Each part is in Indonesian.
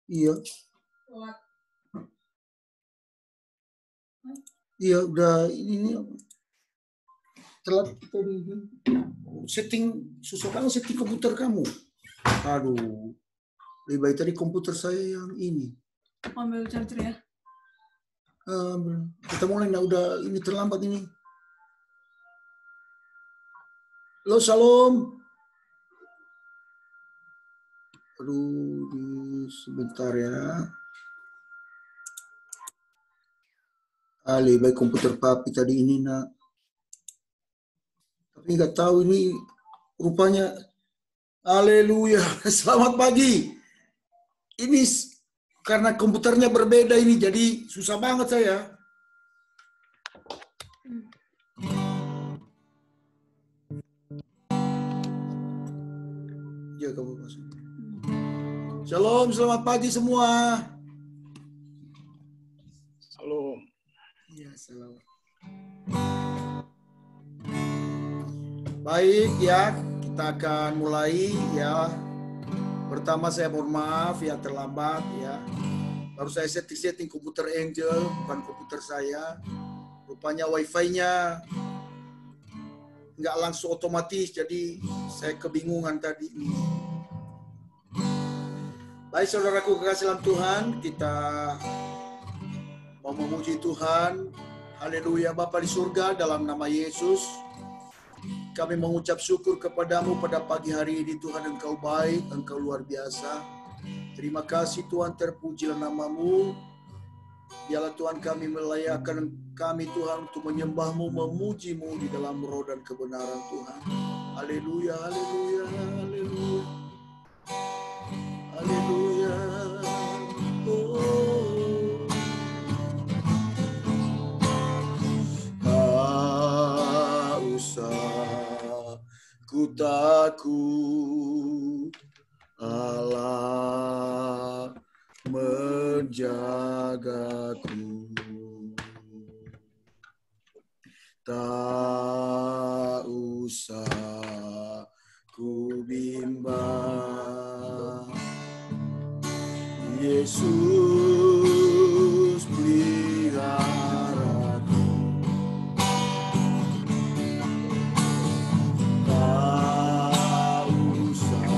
Iya. Iya, udah ini telat kita di setting, susah banget setting komputer kamu. Aduh, lebih baik tadi komputer saya yang ini. Ambil charger ya. Kita mulai, nah udah ini terlambat ini. Halo, Shalom. Aduh, sebentar ya. Lebih baik komputer papi tadi ini, nak. Tapi nggak tahu ini rupanya. Haleluya, selamat pagi. Ini karena komputernya berbeda ini, jadi susah banget saya. Ya, kamu masuk. Shalom, selamat pagi semua. Shalom. Ya, selamat. Baik ya, kita akan mulai ya. Pertama saya mohon maaf ya terlambat ya. Baru saya setting komputer Angel, bukan komputer saya. Rupanya wifi-nya nggak langsung otomatis, jadi saya kebingungan tadi. Baik saudaraku kekasih dalam Tuhan, kita mau memuji Tuhan. Haleluya, Bapa di surga, dalam nama Yesus. Kami mengucap syukur kepadamu pada pagi hari ini Tuhan, Engkau baik, Engkau luar biasa. Terima kasih Tuhan, terpujilah namamu. Biarlah Tuhan kami melayakkan kami Tuhan untuk menyembahmu, memujimu di dalam roh dan kebenaran Tuhan. Haleluya, haleluya, haleluya. Haleluya. Oh. Tak usah ku takut, Allah menjagaku. Tak usah ku bimbang, Yesus peliharaku. Tak usah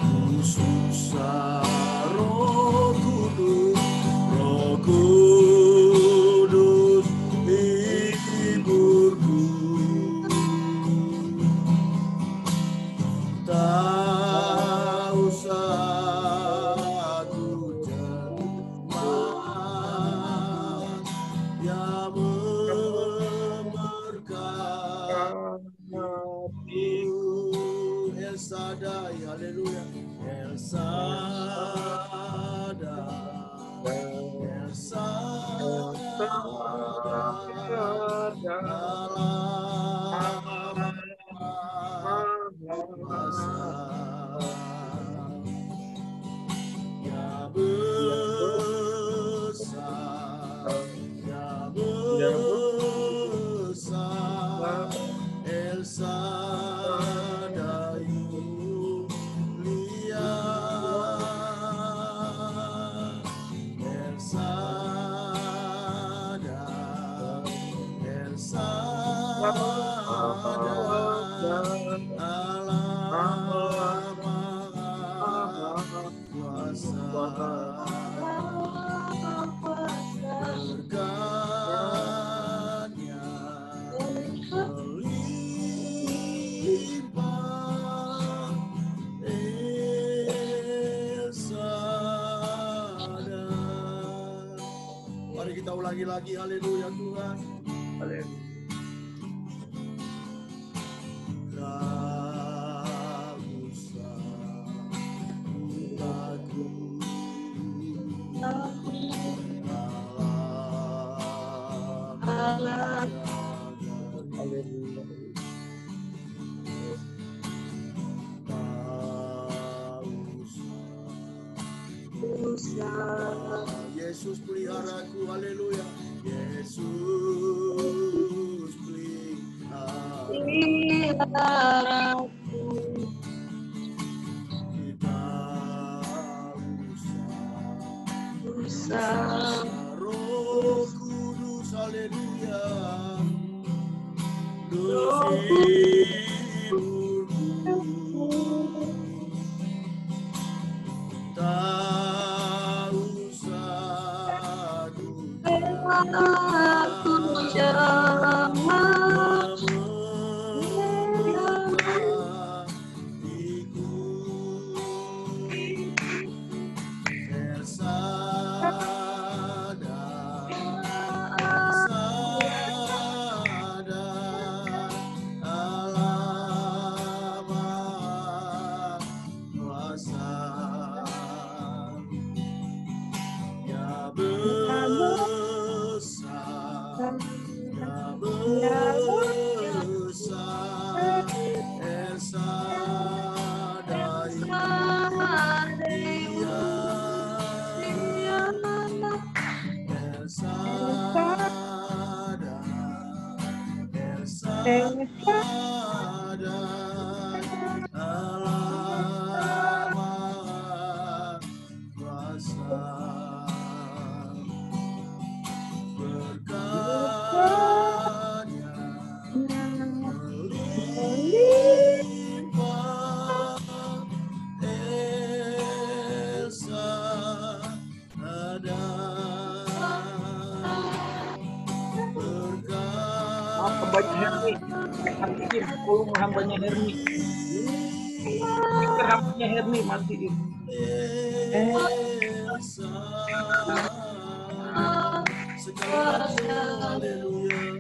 ku susah, Roh Kudus hiburku. Tak usah ku cemas, Dia memberkati. El Shaddai, haleluya. El Shaddai, El Shaddai mulia, El Shaddai, El Shaddai, Allah Maha Kuasa. Berkatnya melimpah, El Shaddai. Mari kita ulangi lagi, haleluya Tuhan. Haleluya. Tak usah ku takut, Allah menjaga. Tak usah, Yesus peliharaku, haleluya. Yesus peliharaku. Kita Roh Kudus, haleluya. Tak usah Hambanya Herni, matiin kolom hambanya Herni. Hambanya Herni matiin. Haleluya.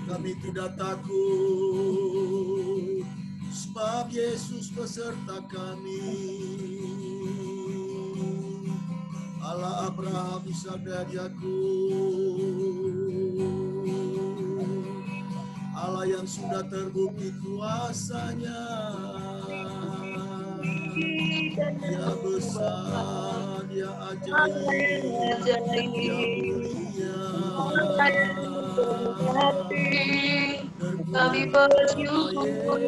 Kami tidak takut, sebab Yesus beserta kami. Allah Abraham, Ishak dan Yakub, Allah yang sudah terbukti kuasanya. Dia besar, dia ajaib, dia mulia. Kami bersyukur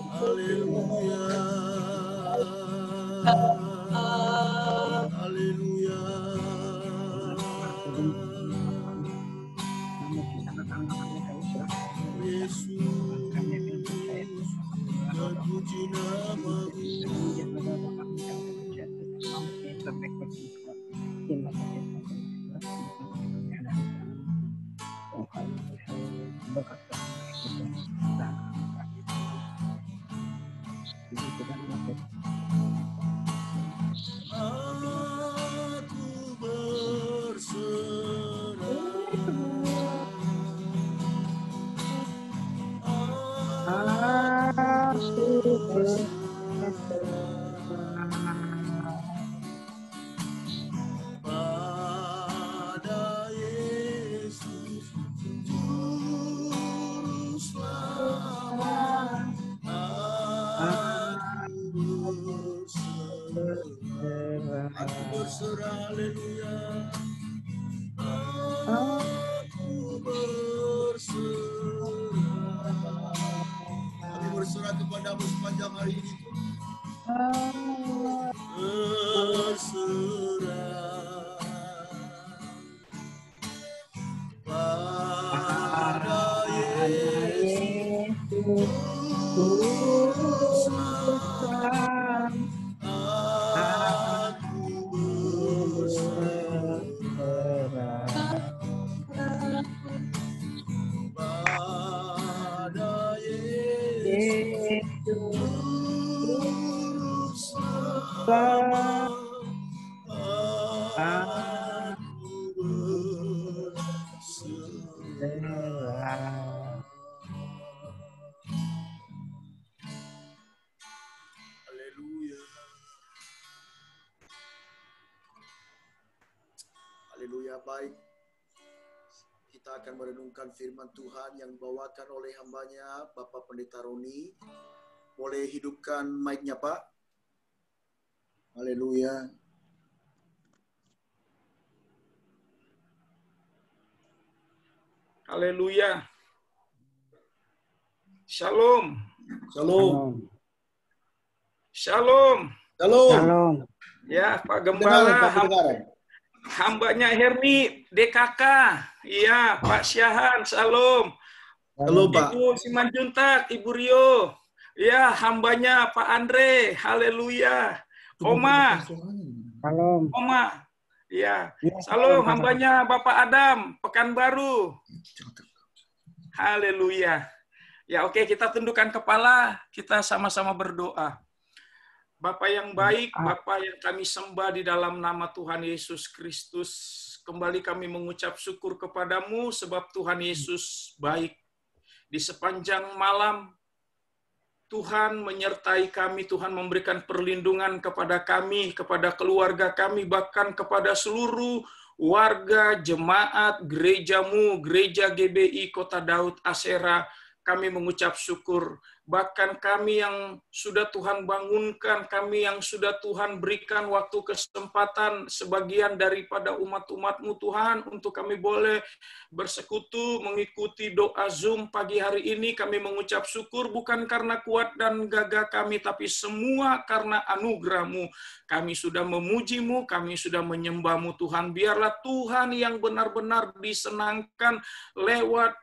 Haleluya. Haleluya. Yesus, terpuji nama-Mu. Pada Yesus Juru Selamat, aku berserah, haleluya. Aku berserah. Kami berserah kepadamu sepanjang hari ini, berserah pada Yesus Juru Selamat, aku berserah pada Yesus Juru Selamat. Ya baik, kita akan merenungkan firman Tuhan yang dibawakan oleh hambanya Bapak Pendeta Roni. Boleh hidupkan mic-nya Pak. Haleluya. Haleluya. Shalom. Shalom. Shalom. Shalom. Ya, Pak Kedengaran, Gembala, Pak, kedengaran. hambanya Herni, DKK. Iya, Pak Syahan, shalom. Halo Pak. Ibu Simanjuntak, Ibu Rio. Ya, hambanya Pak Andre, haleluya. Oma, Salam. Oma. Ya, shalom hambanya Bapak Adam, Pekanbaru. Haleluya. Ya, oke, kita tundukkan kepala, kita sama-sama berdoa. Bapak yang baik, Bapak yang kami sembah di dalam nama Tuhan Yesus Kristus, kembali kami mengucap syukur kepadamu sebab Tuhan Yesus baik. Di sepanjang malam, Tuhan menyertai kami, Tuhan memberikan perlindungan kepada kami, kepada keluarga kami, bahkan kepada seluruh warga, jemaat, gerejamu, gereja GBI Kota Daud Asera. Kami mengucap syukur. Bahkan kami yang sudah Tuhan bangunkan, kami yang sudah Tuhan berikan waktu kesempatan sebagian daripada umat-umat-Mu Tuhan untuk kami boleh bersekutu, mengikuti doa Zoom pagi hari ini. Kami mengucap syukur bukan karena kuat dan gagah kami, tapi semua karena anugerah-Mu. Kami sudah memuji-Mu, kami sudah menyembah-Mu Tuhan. Biarlah Tuhan yang benar-benar disenangkan lewat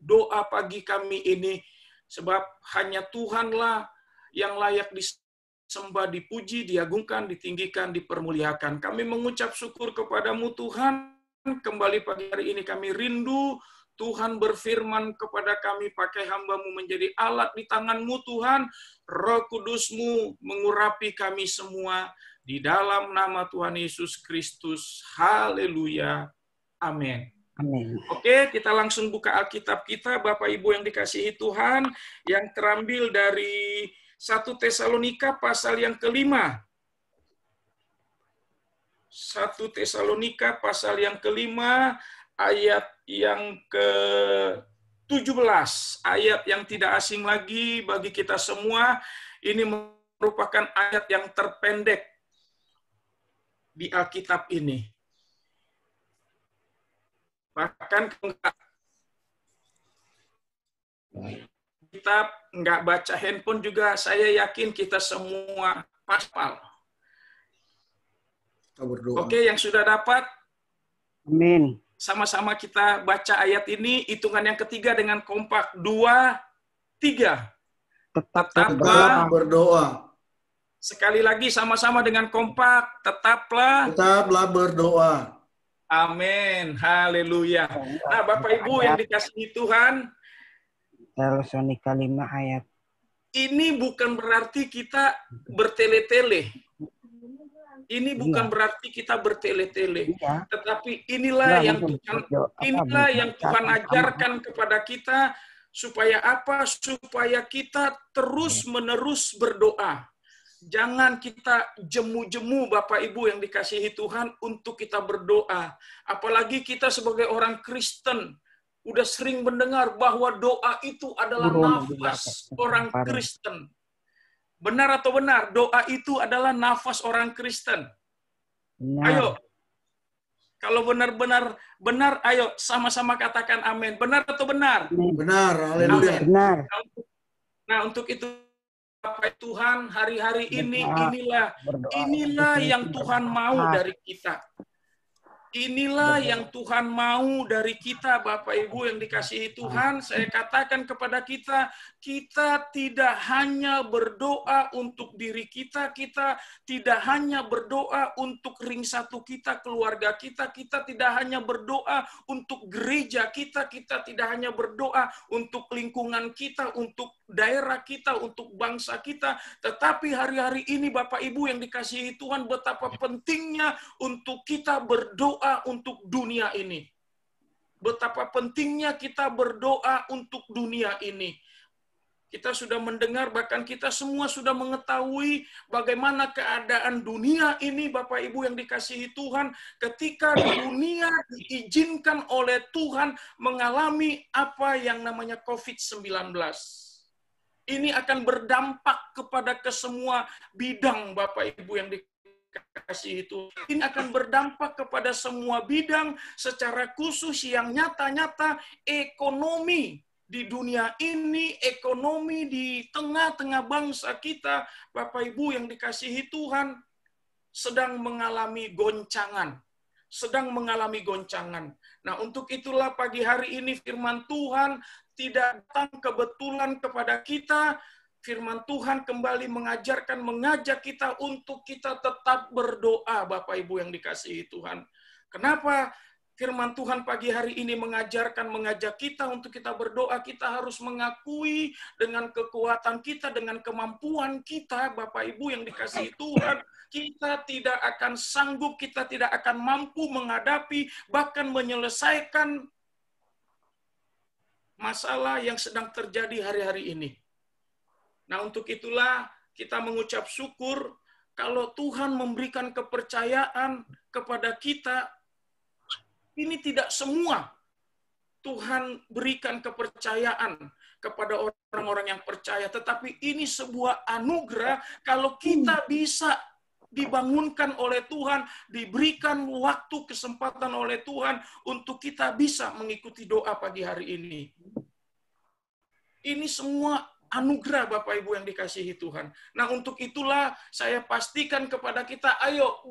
doa pagi kami ini, sebab hanya Tuhanlah yang layak disembah, dipuji, diagungkan, ditinggikan, dipermuliakan. Kami mengucap syukur kepadamu Tuhan. Kembali pagi hari ini kami rindu Tuhan berfirman kepada kami, pakai hamba-Mu menjadi alat di tangan-Mu Tuhan. Roh Kudus-Mu mengurapi kami semua di dalam nama Tuhan Yesus Kristus. Haleluya. Amin. Amin. Oke, kita langsung buka Alkitab kita, Bapak Ibu yang dikasihi Tuhan, yang terambil dari 1 Tesalonika pasal yang ke-5. 1 Tesalonika pasal yang ke-5, ayat yang ke-17. Ayat yang tidak asing lagi bagi kita semua. Ini merupakan ayat yang terpendek di Alkitab ini. Bahkan kita nggak baca handphone juga, saya yakin kita semua hafal. Oke, yang sudah dapat, Amin. sama-sama kita baca ayat ini, hitungan yang ketiga dengan kompak. 2, 3. Tetaplah berdoa. Sekali lagi sama-sama dengan kompak, tetaplah berdoa. Amin. Haleluya. Nah, Bapak Ibu yang dikasihi Tuhan, Tesalonika 5 ayat. ini bukan berarti kita bertele-tele. Ini bukan berarti kita bertele-tele. Tetapi inilah yang Tuhan ajarkan kepada kita supaya apa? Supaya kita terus-menerus berdoa. Jangan kita jemu-jemu Bapak Ibu yang dikasihi Tuhan untuk kita berdoa. Apalagi kita sebagai orang Kristen udah sering mendengar bahwa doa itu adalah nafas orang Kristen. Benar atau benar? Doa itu adalah nafas orang Kristen. Benar. Ayo. Kalau benar-benar benar, ayo sama-sama katakan amin. Benar atau benar? Benar. Haleluya. Benar. Nah, untuk itu Bapak Tuhan, hari-hari ini inilah yang Tuhan mau dari kita. Inilah yang Tuhan mau dari kita, Bapak Ibu yang dikasihi Tuhan. Saya katakan kepada kita, kita tidak hanya berdoa untuk diri kita, kita tidak hanya berdoa untuk ring satu kita, keluarga kita, kita tidak hanya berdoa untuk gereja kita, kita tidak hanya berdoa untuk lingkungan kita, untuk daerah kita, untuk bangsa kita, tetapi hari-hari ini Bapak Ibu yang dikasihi Tuhan, betapa pentingnya untuk kita berdoa untuk dunia ini. Betapa pentingnya kita berdoa untuk dunia ini. Kita sudah mendengar, bahkan kita semua sudah mengetahui bagaimana keadaan dunia ini, Bapak Ibu yang dikasihi Tuhan, ketika dunia diizinkan oleh Tuhan mengalami apa yang namanya COVID-19. Ini akan berdampak kepada kesemua bidang, Bapak Ibu yang dikasihi Tuhan. Ini akan berdampak kepada semua bidang, secara khusus yang nyata-nyata ekonomi di dunia ini, ekonomi di tengah-tengah bangsa kita, Bapak Ibu yang dikasihi Tuhan, sedang mengalami goncangan. Nah, untuk itulah pagi hari ini firman Tuhan tidak datang kebetulan kepada kita. Firman Tuhan kembali mengajak kita untuk kita tetap berdoa, Bapak Ibu yang dikasihi Tuhan. Kenapa? Firman Tuhan pagi hari ini mengajak kita untuk kita berdoa. Kita harus mengakui dengan kekuatan kita, dengan kemampuan kita, Bapak Ibu yang dikasihi Tuhan, kita tidak akan sanggup, kita tidak akan mampu menghadapi, bahkan menyelesaikan masalah yang sedang terjadi hari-hari ini. Nah, untuk itulah kita mengucap syukur kalau Tuhan memberikan kepercayaan kepada kita. Ini tidak semua Tuhan berikan kepercayaan kepada orang-orang yang percaya, tetapi ini sebuah anugerah kalau kita bisa dibangunkan oleh Tuhan, diberikan waktu, kesempatan oleh Tuhan untuk kita bisa mengikuti doa pagi hari ini. Ini semua anugerah Bapak Ibu yang dikasihi Tuhan. Nah, untuk itulah saya pastikan kepada kita, ayo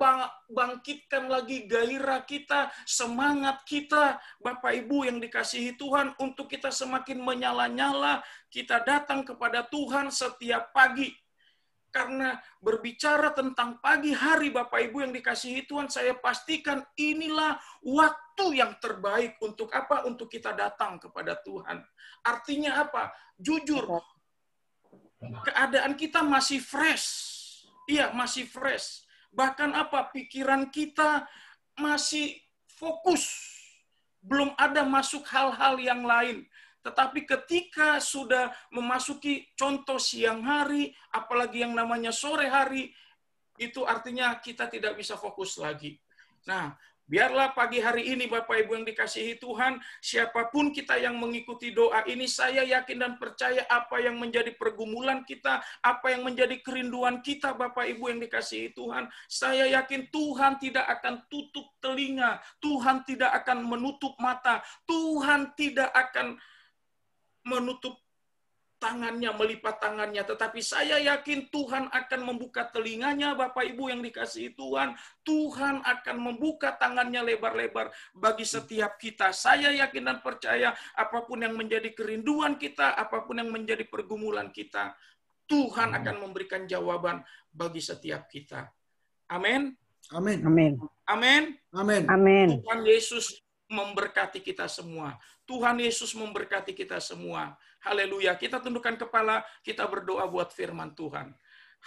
bangkitkan lagi gairah kita, semangat kita, Bapak Ibu yang dikasihi Tuhan, untuk kita semakin menyala-nyala, kita datang kepada Tuhan setiap pagi. Karena berbicara tentang pagi hari Bapak Ibu yang dikasihi Tuhan, saya pastikan inilah waktu yang terbaik untuk apa? Untuk kita datang kepada Tuhan. Artinya apa? Jujur, keadaan kita masih fresh. Iya, masih fresh. Bahkan apa? Pikiran kita masih fokus. Belum ada masuk hal-hal yang lain. Tetapi ketika sudah memasuki contoh siang hari, apalagi yang namanya sore hari, itu artinya kita tidak bisa fokus lagi. Nah, biarlah pagi hari ini Bapak Ibu yang dikasihi Tuhan, siapapun kita yang mengikuti doa ini, saya yakin dan percaya apa yang menjadi pergumulan kita, apa yang menjadi kerinduan kita Bapak Ibu yang dikasihi Tuhan, saya yakin Tuhan tidak akan tutup telinga, Tuhan tidak akan menutup mata, Tuhan tidak akan menutup tangannya, melipat tangannya, tetapi saya yakin Tuhan akan membuka telinganya, Bapak Ibu yang dikasihi Tuhan. Tuhan akan membuka tangannya lebar-lebar bagi setiap kita. Saya yakin dan percaya apapun yang menjadi kerinduan kita, apapun yang menjadi pergumulan kita, Tuhan akan memberikan jawaban bagi setiap kita. Amin. Amin. Amin. Amin. Amin. Amin. Tuhan Yesus memberkati kita semua. Tuhan Yesus memberkati kita semua. Haleluya. Kita tundukkan kepala, kita berdoa buat firman Tuhan.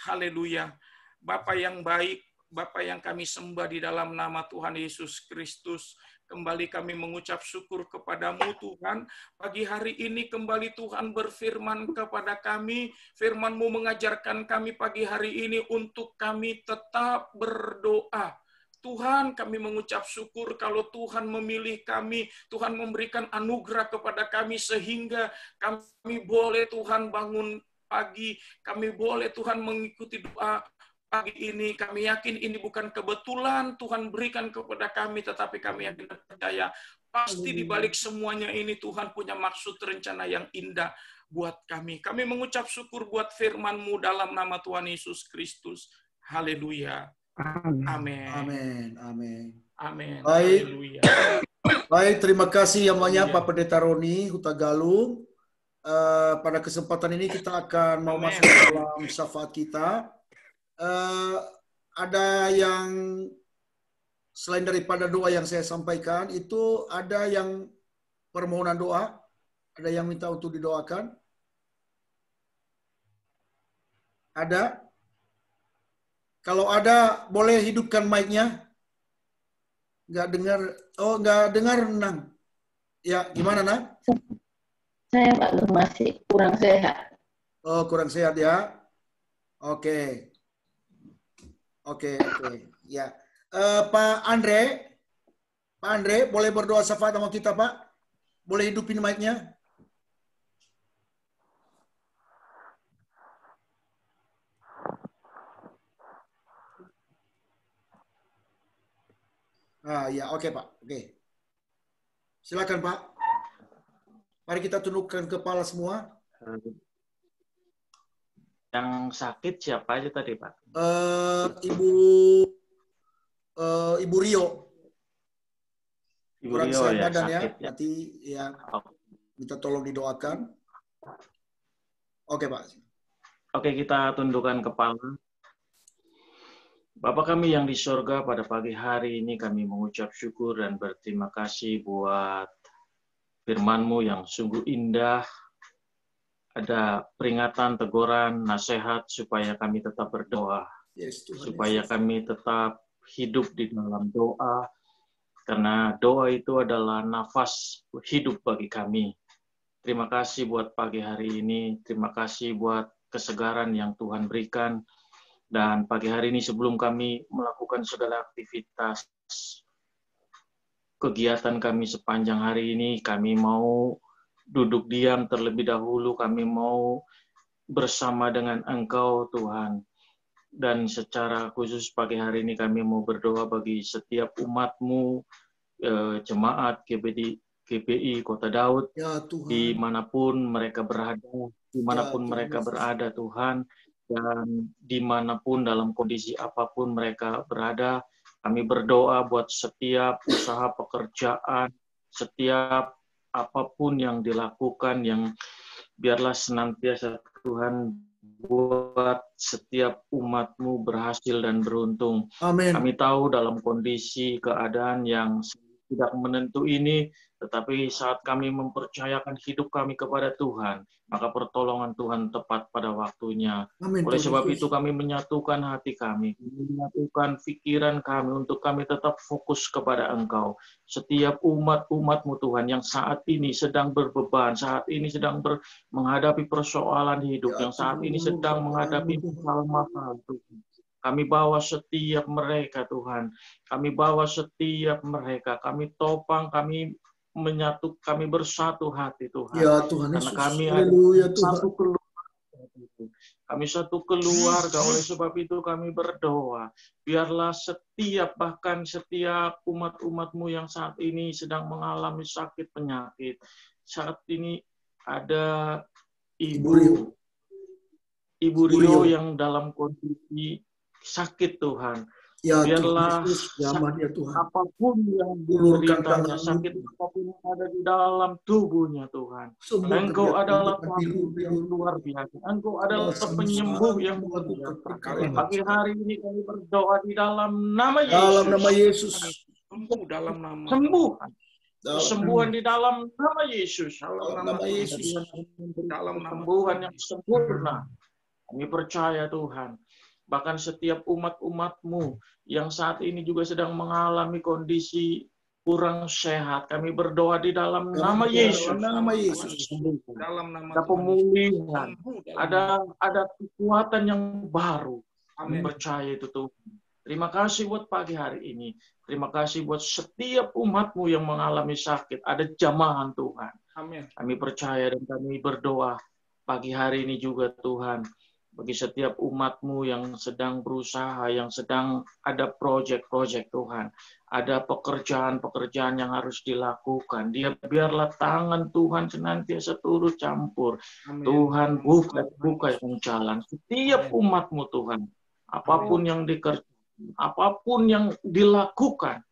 Haleluya. Bapa yang baik, Bapa yang kami sembah di dalam nama Tuhan Yesus Kristus, kembali kami mengucap syukur kepadamu Tuhan. Pagi hari ini kembali Tuhan berfirman kepada kami, firman-Mu mengajarkan kami pagi hari ini untuk kami tetap berdoa. Tuhan, kami mengucap syukur kalau Tuhan memilih kami, Tuhan memberikan anugerah kepada kami sehingga kami boleh Tuhan bangun pagi, kami boleh Tuhan mengikuti doa pagi ini. Kami yakin ini bukan kebetulan Tuhan berikan kepada kami, tetapi kami yakin dan percaya pasti di balik semuanya ini Tuhan punya maksud rencana yang indah buat kami. Kami mengucap syukur buat firman-Mu dalam nama Tuhan Yesus Kristus. Haleluya. Amin. Amin. Amin. Amin. Baik. Haleluya. Baik, terima kasih yang banyak Pak Pendeta Roni Hutagalung. Pada kesempatan ini kita akan mau masuk dalam syafaat kita. Ada yang selain daripada doa yang saya sampaikan, itu ada yang permohonan doa, ada yang minta untuk didoakan. Ada? Kalau ada, boleh hidupkan mic-nya. Nggak dengar. Oh, nggak dengar, Nang. Ya, gimana, Nang? Saya Pak masih kurang sehat. Oh, kurang sehat ya. Oke. Oke. Ya. Pak Andre, boleh berdoa syafaat sama kita, Pak? Boleh hidupin mic-nya? Ya, oke, Pak. Oke. Silakan, Pak. Mari kita tundukkan kepala semua. Yang sakit siapa aja tadi, Pak? Ibu Rio. Ibu Kurang Rio sehat ya, badan ya. sakit ya. Nanti ya minta tolong didoakan. Oke, Pak. Oke, kita tundukkan kepala. Bapa kami yang di sorga, pada pagi hari ini kami mengucap syukur dan berterima kasih buat firman-Mu yang sungguh indah. Ada peringatan, teguran, nasihat supaya kami tetap berdoa. Yes, Tuhan Supaya Yesus. kami tetap hidup di dalam doa. Karena doa itu adalah nafas hidup bagi kami. Terima kasih buat pagi hari ini. Terima kasih buat kesegaran yang Tuhan berikan. Dan pagi hari ini sebelum kami melakukan segala aktivitas kegiatan kami sepanjang hari ini, kami mau duduk diam terlebih dahulu, kami mau bersama dengan Engkau Tuhan. Dan secara khusus pagi hari ini kami mau berdoa bagi setiap umat-Mu, jemaat GBI Kota Daud, Ya Tuhan. dimanapun mereka berada Tuhan, dan dimanapun dalam kondisi apapun mereka berada, kami berdoa buat setiap usaha pekerjaan, setiap apapun yang dilakukan, yang biarlah senantiasa Tuhan buat setiap umat-Mu berhasil dan beruntung. Amin. Kami tahu dalam kondisi keadaan yang tidak menentu ini, tetapi saat kami mempercayakan hidup kami kepada Tuhan, maka pertolongan Tuhan tepat pada waktunya. Amin. Oleh Tuhan sebab Yesus. itu kami menyatukan hati kami, menyatukan pikiran kami untuk kami tetap fokus kepada Engkau. Setiap umat-umat-Mu Tuhan yang saat ini sedang berbeban, saat ini sedang menghadapi persoalan hidup, Ya yang saat Tuhan. ini sedang menghadapi masalah Tuhan. Kami bawa setiap mereka Tuhan. Kami bawa setiap mereka. Kami topang, kami menyatu, kami bersatu hati Tuhan. Ya Tuhan Karena Yesus. kami Haleluya, ada Tuhan. satu keluarga. Kami satu keluarga, oleh sebab itu kami berdoa. Biarlah bahkan setiap umat-umat-Mu yang saat ini sedang mengalami sakit penyakit. Saat ini ada Ibu Rio yang dalam kondisi sakit Tuhan. Ya Biarlah Tuhan Yesus, jamah dia Tuhan. apapun yang dideritanya, sakit apapun yang ada di dalam tubuhnya Tuhan. Engkau adalah penyembuh yang luar biasa. Engkau adalah penyembuh yang luar biasa. Pagi hari ini kami berdoa di dalam nama Yesus. Dalam nama Yesus. Sembuh dalam nama. Sembuh. Kesembuhan di dalam nama Yesus. Dalam nama Yesus. Dalam kesembuhan yang sempurna. Kami percaya Tuhan. Bahkan setiap umat-umat-Mu yang saat ini juga sedang mengalami kondisi kurang sehat. Kami berdoa di dalam nama Yesus. Dalam nama Yesus. Dalam nama Ada pemulihan. Ada kekuatan yang baru. Kami percaya itu Tuhan. Terima kasih buat pagi hari ini. Terima kasih buat setiap umat-Mu yang mengalami sakit. Ada jamahan Tuhan. Amin. Kami percaya dan kami berdoa pagi hari ini juga Tuhan. Bagi setiap umat-Mu yang sedang berusaha, yang sedang ada proyek-proyek Tuhan. Ada pekerjaan-pekerjaan yang harus dilakukan. Biarlah tangan Tuhan senantiasa turut campur. Amin. Tuhan buka yang jalan. Setiap umat-Mu Tuhan. Apapun yang dikerjakan, apapun yang dilakukan,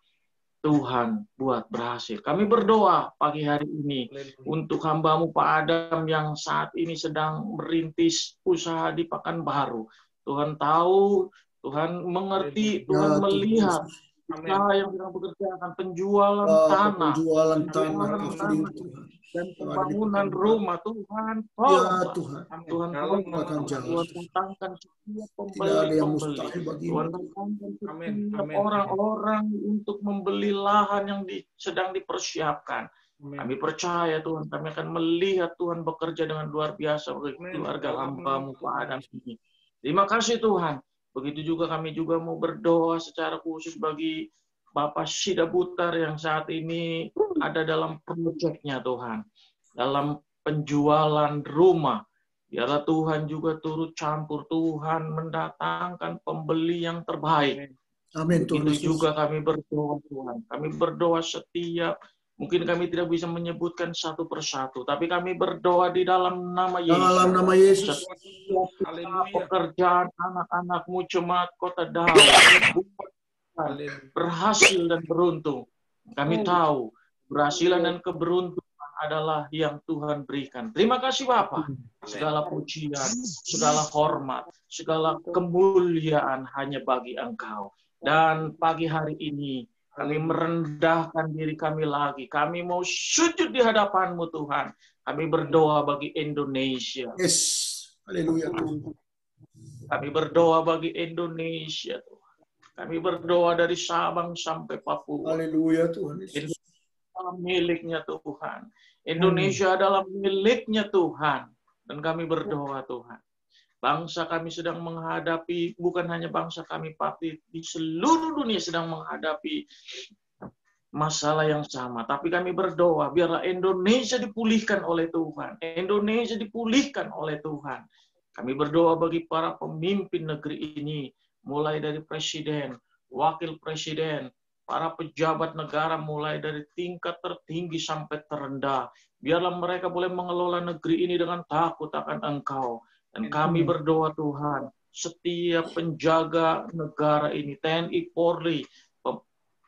Tuhan buat berhasil. Kami berdoa pagi hari ini untuk hamba-Mu Pak Adam yang saat ini sedang merintis usaha di Pekanbaru. Tuhan tahu, Tuhan mengerti, Tuhan melihat usaha yang sedang bekerja akan penjualan tanah, dan pembangunan rumah. Tuhan, Tuhan datangkan setiap pembeli. Tuhan datangkan setiap orang-orang untuk membeli lahan yang sedang dipersiapkan. Kami percaya Tuhan, kami akan melihat Tuhan bekerja dengan luar biasa bagi keluarga hamba-Mu Pak Adam ini. Terima kasih Tuhan. Begitu juga kami juga mau berdoa secara khusus bagi Bapak Sida Butar yang saat ini ada dalam proyeknya Tuhan. Dalam penjualan rumah. Biarlah Tuhan juga turut campur. Tuhan mendatangkan pembeli yang terbaik. Amin Tuhan Begitu Yesus. juga kami berdoa Tuhan. Kami berdoa setiap, mungkin kami tidak bisa menyebutkan satu persatu, tapi kami berdoa di dalam nama Yesus. Dalam nama Yesus. Setiap Haleluya. pekerjaan anak-anak-Mu jemaat Kota Daud berhasil dan beruntung. Kami tahu keberhasilan dan keberuntungan adalah yang Tuhan berikan. Terima kasih Bapa. Segala pujian, segala hormat, segala kemuliaan hanya bagi Engkau. Dan pagi hari ini kami merendahkan diri kami lagi. Kami mau sujud di hadapan-Mu Tuhan. Kami berdoa bagi Indonesia. Yes. Haleluya Tuhan. Kami berdoa bagi Indonesia Tuhan. Kami berdoa dari Sabang sampai Papua. Haleluya Tuhan Yesus. Indonesia adalah miliknya Tuhan. Indonesia adalah miliknya Tuhan. Dan kami berdoa Tuhan. Bangsa kami sedang menghadapi, bukan hanya bangsa kami, tapi di seluruh dunia sedang menghadapi masalah yang sama. Tapi kami berdoa, biarlah Indonesia dipulihkan oleh Tuhan. Indonesia dipulihkan oleh Tuhan. Kami berdoa bagi para pemimpin negeri ini, mulai dari presiden, wakil presiden, para pejabat negara mulai dari tingkat tertinggi sampai terendah. Biarlah mereka boleh mengelola negeri ini dengan takut akan Engkau. Dan kami berdoa Tuhan, setiap penjaga negara ini, TNI, Polri,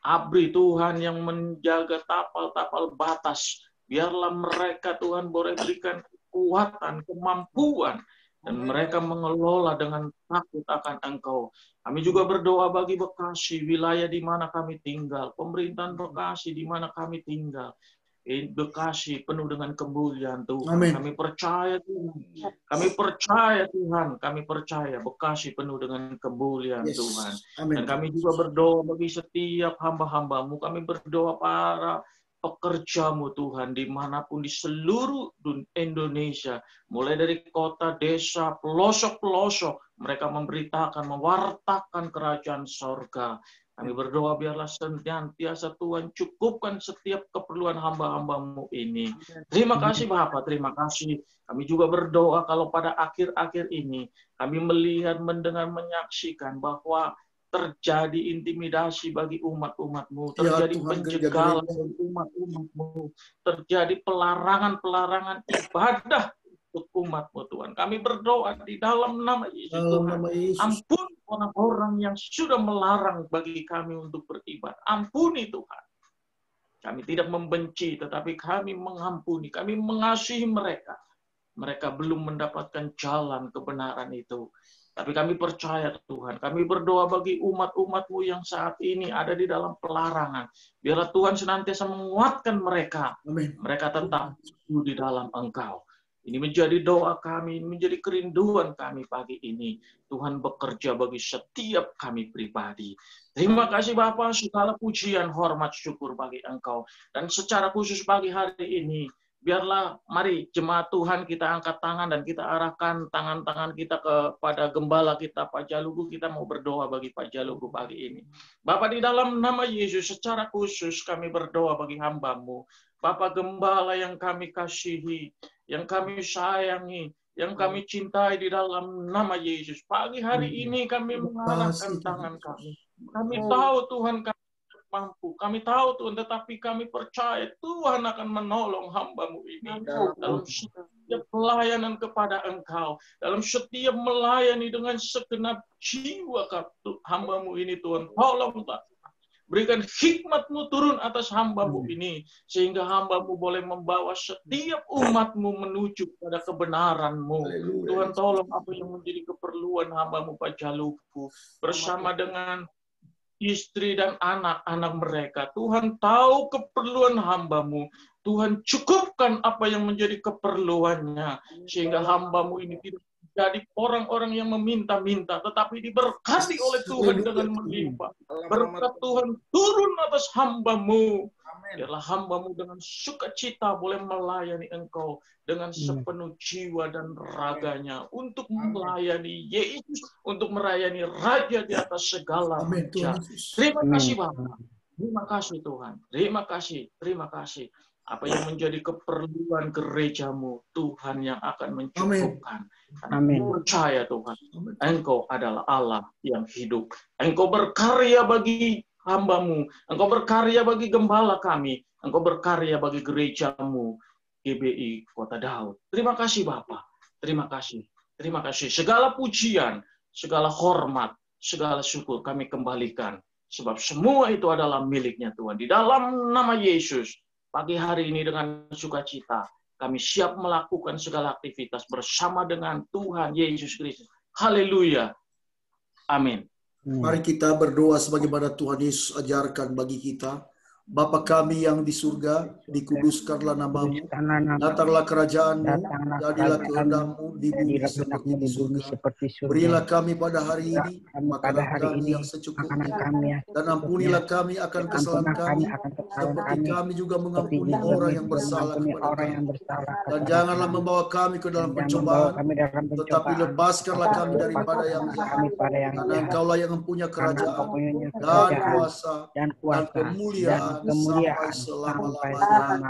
ABRI Tuhan yang menjaga tapal-tapal batas, biarlah mereka Tuhan boleh berikan kekuatan, kemampuan, dan mereka mengelola dengan takut akan Engkau. Kami juga berdoa bagi Bekasi, wilayah di mana kami tinggal, pemerintahan Bekasi di mana kami tinggal. Bekasi penuh dengan kemuliaan Tuhan. Amin. Kami percaya Tuhan. Kami percaya Tuhan. Kami percaya Bekasi penuh dengan kemuliaan Yes. Tuhan. Amin. Dan kami juga berdoa bagi setiap hamba-hamba-Mu. Kami berdoa para pekerja-Mu Tuhan dimanapun di seluruh Indonesia. Mulai dari kota, desa, pelosok-pelosok. Mereka memberitakan, mewartakan kerajaan sorga. Kami berdoa biarlah senantiasa Tuhan cukupkan setiap keperluan hamba-hamba-Mu ini. Terima kasih Bapak, terima kasih. Kami juga berdoa kalau pada akhir-akhir ini kami melihat, mendengar, menyaksikan bahwa terjadi intimidasi bagi umat-umat-Mu, terjadi Tuhan, penjagalan bagi umat-umat-Mu, terjadi pelarangan-pelarangan ibadah untuk umat-Mu Tuhan. Kami berdoa di dalam nama Yesus Dalam Tuhan. nama Yesus. Ampun orang-orang yang sudah melarang bagi kami untuk beribadah. Ampuni Tuhan. Kami tidak membenci, tetapi kami mengampuni. Kami mengasihi mereka. Mereka belum mendapatkan jalan kebenaran itu. Tapi kami percaya Tuhan. Kami berdoa bagi umat-umat-Mu yang saat ini ada di dalam pelarangan. Biarlah Tuhan senantiasa menguatkan mereka. Amin. Mereka tetap di dalam Engkau. Ini menjadi doa kami, menjadi kerinduan kami pagi ini. Tuhan bekerja bagi setiap kami pribadi. Terima kasih Bapak, segala pujian, hormat, syukur bagi Engkau. Dan secara khusus pagi hari ini, biarlah mari jemaat Tuhan kita angkat tangan dan kita arahkan tangan-tangan kita kepada gembala kita, Pak Jalugu. Kita mau berdoa bagi Pak Jalugu pagi ini. Bapak, di dalam nama Yesus, secara khusus kami berdoa bagi hamba-Mu. Bapak Gembala yang kami kasihi, yang kami sayangi, yang kami cintai di dalam nama Yesus. Pagi hari ini kami mengarahkan tangan kami. Kami tahu Tuhan kami mampu. Kami tahu Tuhan, tetapi kami percaya Tuhan akan menolong hamba-Mu ini. Dalam setiap pelayanan kepada Engkau. Dalam setiap melayani dengan segenap jiwa hamba-Mu ini Tuhan. Tolong Tuhan. Berikan hikmat-Mu turun atas hamba-Mu ini. Sehingga hamba-Mu boleh membawa setiap umat-Mu menuju pada kebenaran-Mu. Tuhan tolong apa yang menjadi keperluan hamba-Mu Pak Jalugu. Bersama dengan istri dan anak-anak mereka. Tuhan tahu keperluan hamba-Mu. Tuhan cukupkan apa yang menjadi keperluannya. Sehingga hamba-Mu ini tidak jadi orang-orang yang meminta-minta, tetapi diberkati oleh Tuhan dengan melimpah. Berkat Tuhan turun atas hamba-Mu. Biarlah hamba-Mu dengan sukacita boleh melayani Engkau dengan sepenuh jiwa dan raganya untuk melayani Yesus, untuk melayani Raja di atas segala Amin, raja. Tuhan Yesus. Terima kasih Bapak. Terima kasih Tuhan. Terima kasih. Terima kasih. Apa yang menjadi keperluan gereja-Mu, Tuhan yang akan mencukupkan. Karena percaya Tuhan, Engkau adalah Allah yang hidup. Engkau berkarya bagi hamba-Mu. Engkau berkarya bagi gembala kami. Engkau berkarya bagi gereja-Mu, GBI Kota Daud. Terima kasih Bapa. Terima kasih. Terima kasih. Segala pujian, segala hormat, segala syukur kami kembalikan. Sebab semua itu adalah miliknya Tuhan. Di dalam nama Yesus, pagi hari ini dengan sukacita, kami siap melakukan segala aktivitas bersama dengan Tuhan Yesus Kristus. Haleluya. Amin. Mari kita berdoa sebagaimana Tuhan Yesus ajarkan bagi kita. Bapa kami yang di surga, dikuduskanlah nama-Mu, datanglah kerajaan-Mu, jadilah kehendak-Mu di bumi seperti di surga. Berilah kami pada hari ini makanan kami yang secukupnya, dan ampunilah kami akan kesalahan kami, seperti kami juga mengampuni orang yang bersalah kepada kami. Dan janganlah membawa kami ke dalam pencobaan, tetapi lepaskanlah kami daripada yang jahat. Karena Engkaulah yang mempunyai kerajaan dan kuasa dan kemuliaan sampai selama-lamanya.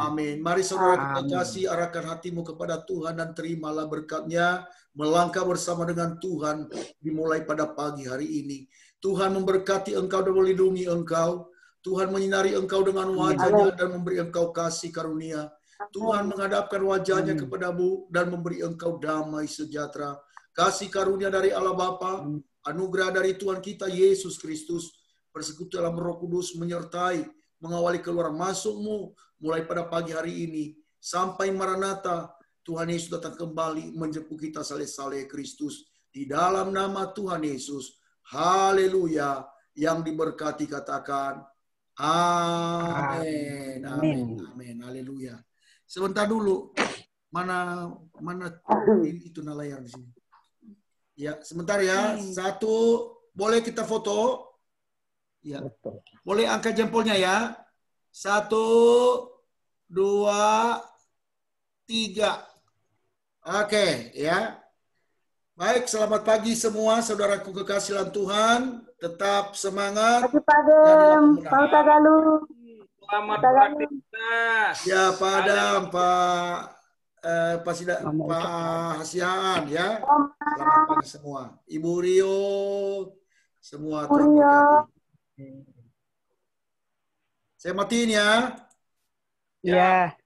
Amin. Mari saudara kita kasih, arahkan hatimu kepada Tuhan dan terimalah berkat-Nya. Melangkah bersama dengan Tuhan dimulai pada pagi hari ini. Tuhan memberkati engkau dan melindungi engkau. Tuhan menyinari engkau dengan wajah-Nya dan memberi engkau kasih karunia. Tuhan menghadapkan wajah-Nya kepadamu dan memberi engkau damai sejahtera. Kasih karunia dari Allah Bapa, anugerah dari Tuhan kita Yesus Kristus, persekutuan dalam Roh Kudus menyertai, mengawali keluar masukmu mulai pada pagi hari ini sampai Maranatha. Tuhan Yesus datang kembali menjemput kita saleh-saleh Kristus di dalam nama Tuhan Yesus. Haleluya. Yang diberkati katakan amin. Amin. Amin. Haleluya. Sebentar dulu. Mana itu layar di sini. Ya, sebentar ya. Satu, boleh kita foto? Ya. Boleh angkat jempolnya ya. 1, 2, 3. Oke, ya. Baik, selamat pagi semua saudaraku kekasih dalam Tuhan. Tetap semangat. Pagi Padem, Pak Tagalu. Selamat beraktivitas. Ya, Pak Adam, Pak Hasian ya. Selamat pagi semua. Ibu Rio, semua terberkati. Saya matiin ya. Ya.